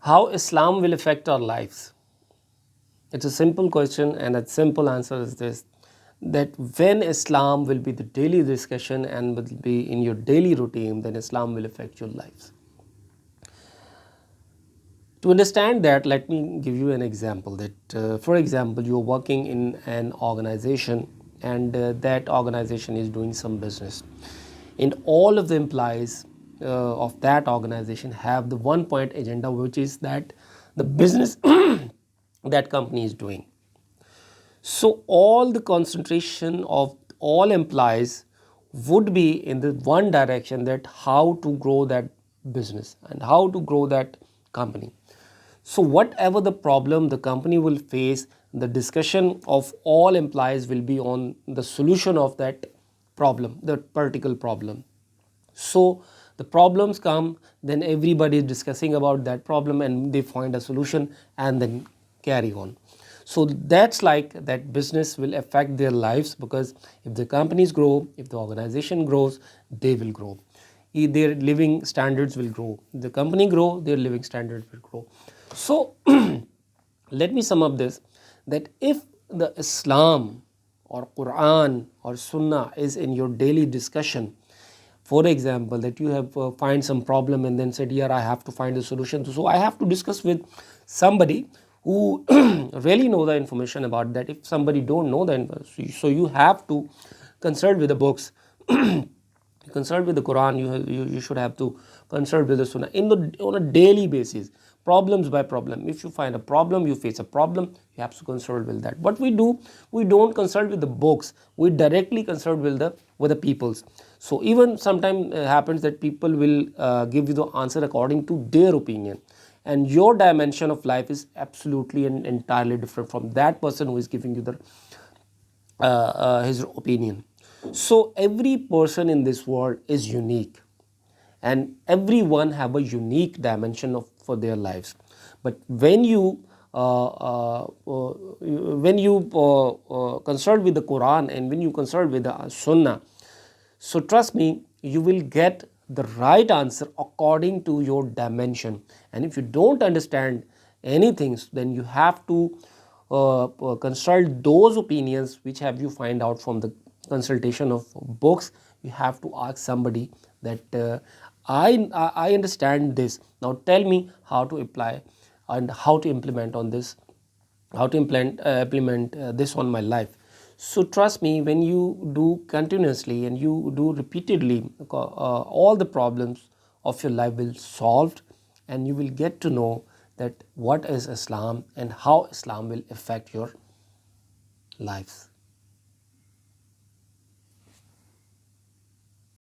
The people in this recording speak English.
How Islam will affect our lives? It's a simple question, and a simple answer is this: that when Islam will be the daily discussion and will be in your daily routine, then Islam will affect your lives. To understand that, let me give you an example. That, for example, you're working in an organization, and that organization is doing some business, and all of the employees of that organization have the one point agenda, which is that the business that company is doing. So all the concentration of all employees would be in the one direction, that how to grow that business and how to grow that company. So whatever the problem the company will face, the discussion of all employees will be on the solution of that problem, that particular problem. So the problems come, then everybody is discussing about that problem, and they find a solution and then carry on. So that's like that business will affect their lives, because if the companies grow, if the organization grows, they will grow. Their living standards will grow. If the company grow, their living standards will grow. So let me sum up this, that if the Islam or Quran or Sunnah is in your daily discussion, for example, that you have find some problem and then said, here I have to find a solution. So I have to discuss with somebody who really know the information about that. If somebody don't know the information, so you have to consult with the books. Consult with the Quran, you should have to consult with the Sunnah on a daily basis, problems by problem. If you find a problem, you face a problem, you have to consult with that. What we do, we don't consult with the books, we directly consult with the peoples. So even sometimes happens that people will give you the answer according to their opinion, and your dimension of life is absolutely and entirely different from that person who is giving you his opinion. So every person in this world is unique, and everyone have a unique dimension for their lives. But when you consult with the Quran and when you consult with the Sunnah, so trust me, you will get the right answer according to your dimension. And if you don't understand anything, then you have to consult those opinions which have you find out from the consultation of books. You have to ask somebody that I understand this, now tell me how to apply and how to implement on this, how to implement this on my life. So trust me, when you do continuously and you do repeatedly, all the problems of your life will solved, and you will get to know that what is Islam and how Islam will affect your lives.